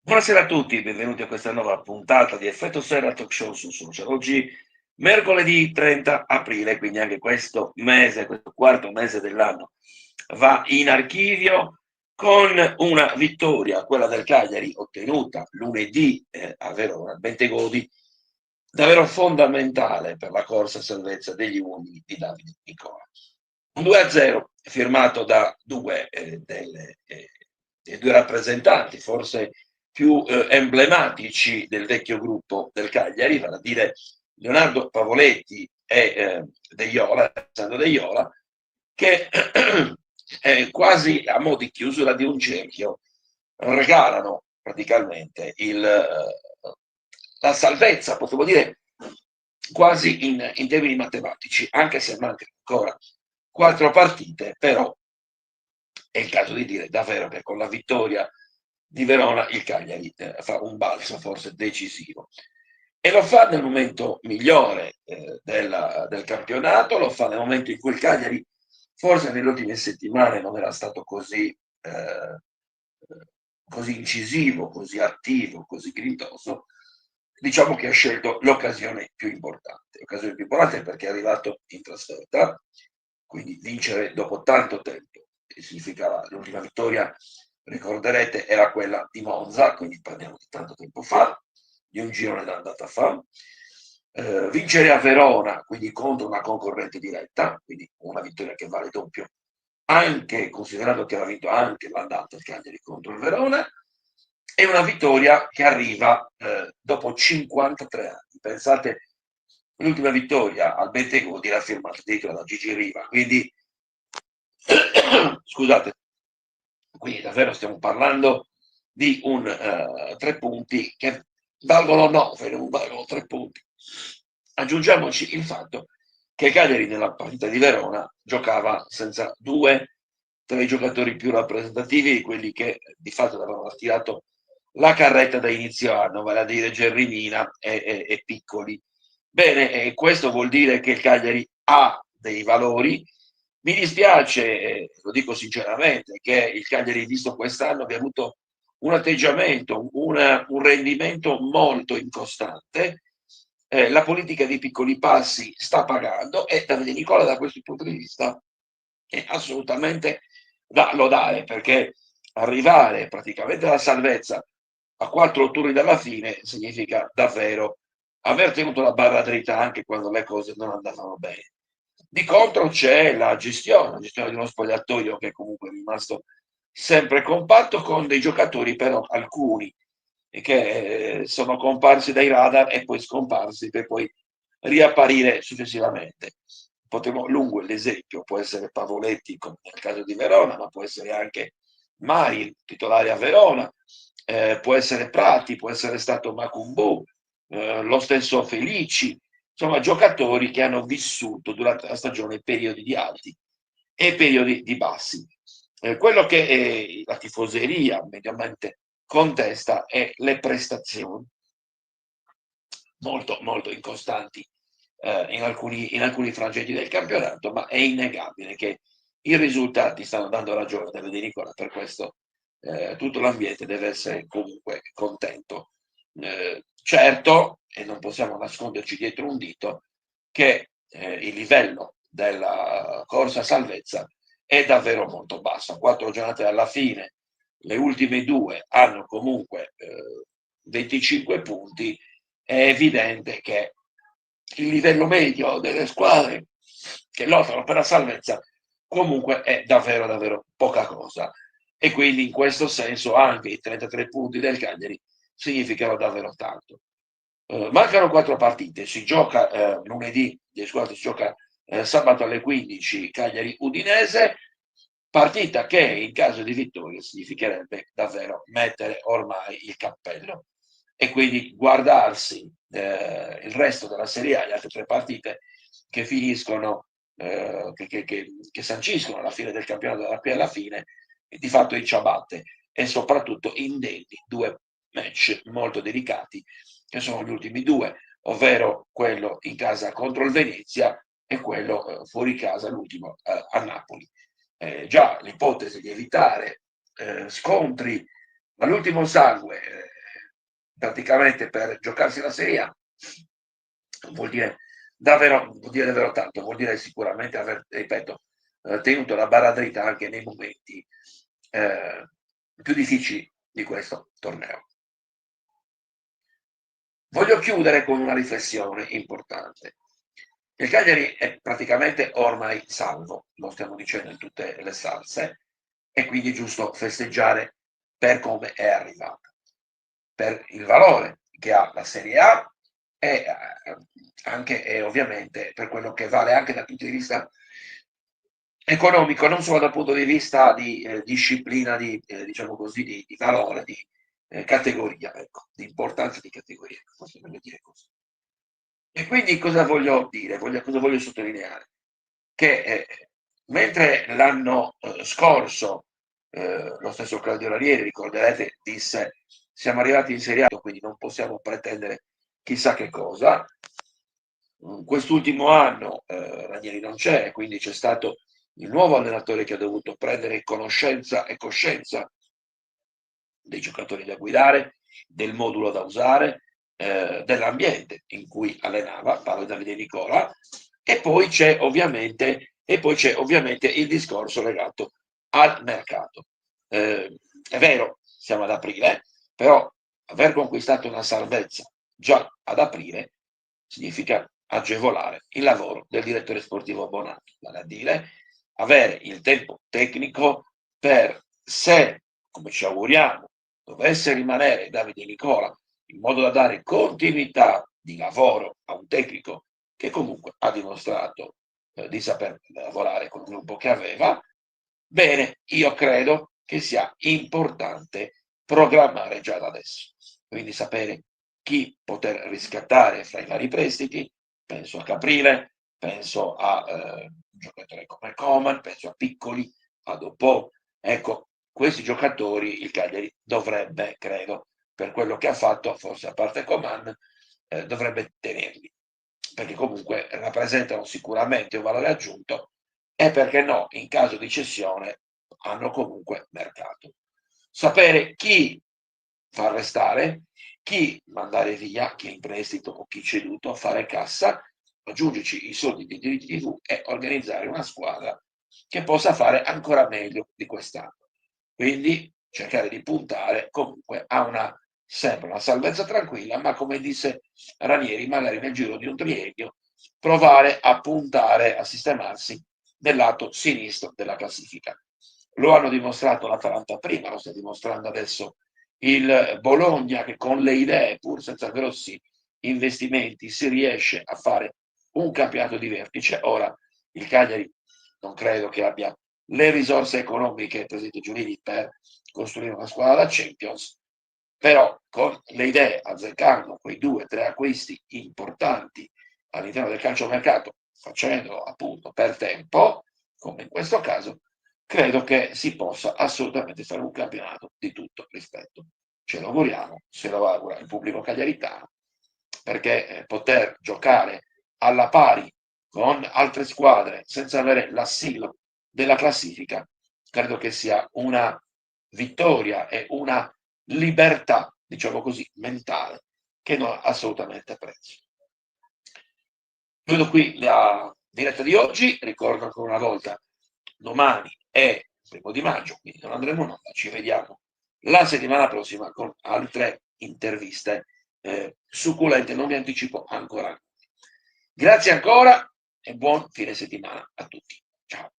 Buonasera a tutti, benvenuti a questa nuova puntata di Effetto Serra Talk Show su Social. Oggi mercoledì 30 aprile, quindi anche questo mese, questo quarto mese dell'anno, va in archivio con una vittoria, quella del Cagliari, ottenuta lunedì a Verona, al Bentegodi, davvero fondamentale per la corsa a salvezza degli uomini di Davide Nicola. Un 2-0 firmato da due dei due rappresentanti, forse più emblematici del vecchio gruppo del Cagliari, vale a dire Leonardo Pavoletti e Alessandro De Iola, che quasi a mo' di chiusura di un cerchio regalano praticamente la salvezza, potremmo dire quasi in termini matematici, anche se mancano ancora 4 partite, però è il caso di dire davvero che con la vittoria di Verona il Cagliari fa un balzo forse decisivo. E lo fa nel momento migliore del campionato, lo fa nel momento in cui il Cagliari forse nelle ultime settimane non era stato così incisivo, così attivo, così grintoso. Diciamo che ha scelto l'occasione più importante. L'occasione più importante perché è arrivato in trasferta, quindi vincere dopo tanto tempo, che significava l'ultima vittoria, ricorderete, era quella di Monza, quindi parliamo di tanto tempo fa, di un girone d'andata fa. Vincere a Verona, quindi contro una concorrente diretta, quindi una vittoria che vale doppio, anche considerando che aveva vinto anche l'andata il Cagliari contro il Verona, è una vittoria che arriva dopo 53 anni. Pensate, l'ultima vittoria al Bentegodi era firmata addirittura da Gigi Riva, quindi scusate, quindi davvero stiamo parlando di un 3 punti che valgono 9, non valgono 3 punti. Aggiungiamoci il fatto che Cagliari nella partita di Verona giocava senza 2 tra i giocatori più rappresentativi di quelli che di fatto avevano tirato la carretta da inizio anno, vale a dire Gerrimina e Piccoli. Bene, questo vuol dire che il Cagliari ha dei valori. Mi dispiace, lo dico sinceramente, che il Cagliari, visto quest'anno, abbia avuto un atteggiamento, un rendimento molto incostante. La politica dei piccoli passi sta pagando e Davide Nicola da questo punto di vista è assolutamente da lodare, perché arrivare praticamente alla salvezza a 4 turni dalla fine significa davvero aver tenuto la barra dritta anche quando le cose non andavano bene. Di contro c'è la gestione di uno spogliatoio che comunque è rimasto sempre compatto, con dei giocatori però alcuni che sono comparsi dai radar e poi scomparsi per poi riapparire successivamente. Lungo l'esempio, può essere Pavoletti come nel caso di Verona, ma può essere anche Mari, titolare a Verona, può essere Prati, può essere stato Macumbu, lo stesso Felici, insomma giocatori che hanno vissuto durante la stagione periodi di alti e periodi di bassi. Quello che la tifoseria mediamente contesta è le prestazioni molto, molto incostanti in alcuni frangenti del campionato, ma è innegabile che i risultati stanno dando ragione a Davide Nicola, per questo tutto l'ambiente deve essere comunque contento. Certo, e non possiamo nasconderci dietro un dito, che il livello della corsa salvezza è davvero molto basso. 4 giornate alla fine, le ultime 2 hanno comunque 25 punti, è evidente che il livello medio delle squadre che lottano per la salvezza comunque è davvero davvero poca cosa, e quindi in questo senso anche i 33 punti del Cagliari significano davvero tanto. Mancano 4 partite, si gioca lunedì, si gioca sabato alle 15 Cagliari Udinese, Partita che in caso di vittoria significherebbe davvero mettere ormai il cappello e quindi guardarsi il resto della Serie A, le altre 3 partite che finiscono, che sanciscono la fine del campionato da qui alla fine, di fatto in ciabatte e soprattutto indenni 2 match molto delicati, che sono gli ultimi 2, ovvero quello in casa contro il Venezia e quello fuori casa, l'ultimo a Napoli. Già l'ipotesi di evitare scontri all'ultimo sangue praticamente per giocarsi la Serie A vuol dire davvero tanto, vuol dire sicuramente aver, ripeto, tenuto la barra dritta anche nei momenti più difficili di questo torneo. Voglio chiudere con una riflessione importante. Il Cagliari è praticamente ormai salvo, lo stiamo dicendo in tutte le salse, e quindi è giusto festeggiare per come è arrivata, per il valore che ha la Serie A e anche e ovviamente per quello che vale anche dal punto di vista economico, non solo dal punto di vista di disciplina, diciamo così, di valore, di categoria, ecco, di importanza di categoria, forse è meglio dire così. E quindi cosa voglio dire? Cosa voglio sottolineare? Che mentre l'anno scorso lo stesso Claudio Ranieri, ricorderete, disse siamo arrivati in Serie A, quindi non possiamo pretendere chissà che cosa. Quest'ultimo anno Ranieri non c'è, quindi c'è stato il nuovo allenatore che ha dovuto prendere conoscenza e coscienza dei giocatori da guidare, del modulo da usare, dell'ambiente in cui allenava, parlo di Davide Nicola, e poi c'è ovviamente il discorso legato al mercato. È vero, siamo ad aprile, però aver conquistato una salvezza già ad aprile significa agevolare il lavoro del direttore sportivo Bonato, vale a dire avere il tempo tecnico per, se, come ci auguriamo, dovesse rimanere Davide Nicola, in modo da dare continuità di lavoro a un tecnico che comunque ha dimostrato di saper lavorare con il gruppo che aveva, bene, io credo che sia importante programmare già da adesso, quindi sapere chi poter riscattare fra i vari prestiti, penso a Caprile, penso a un giocatore come Coman, penso a Piccoli, a Dopò, ecco, questi giocatori il Cagliari dovrebbe, credo, per quello che ha fatto, forse a parte Coman, dovrebbe tenerli, perché comunque rappresentano sicuramente un valore aggiunto e perché no, in caso di cessione hanno comunque mercato. Sapere chi far restare, chi mandare via, chi è in prestito o chi ceduto, fare cassa, aggiungerci i soldi dei diritti TV e organizzare una squadra che possa fare ancora meglio di quest'anno. Quindi cercare di puntare comunque a sempre una salvezza tranquilla, ma come disse Ranieri, magari nel giro di un triennio, provare a puntare, a sistemarsi nel lato sinistro della classifica. Lo hanno dimostrato l'Atalanta prima, lo sta dimostrando adesso il Bologna, che con le idee, pur senza grossi investimenti, si riesce a fare un campionato di vertice. Ora il Cagliari non credo che abbia le risorse economiche, presidente Giulini, per costruire una squadra da Champions, però con le idee, azzeccando quei 2 o 3 acquisti importanti all'interno del calciomercato, facendo appunto per tempo, come in questo caso, credo che si possa assolutamente fare un campionato di tutto rispetto. Ce lo auguriamo, se lo augura il pubblico cagliaritano, perché poter giocare alla pari con altre squadre senza avere l'assillo della classifica, credo che sia una vittoria e una libertà, diciamo così, mentale, che non ha assolutamente prezzo. Chiudo qui la diretta di oggi, ricordo ancora una volta, domani è il 1° maggio, quindi non andremo in onda, ci vediamo la settimana prossima con altre interviste succulente, non vi anticipo ancora. Grazie ancora e buon fine settimana a tutti. Ciao.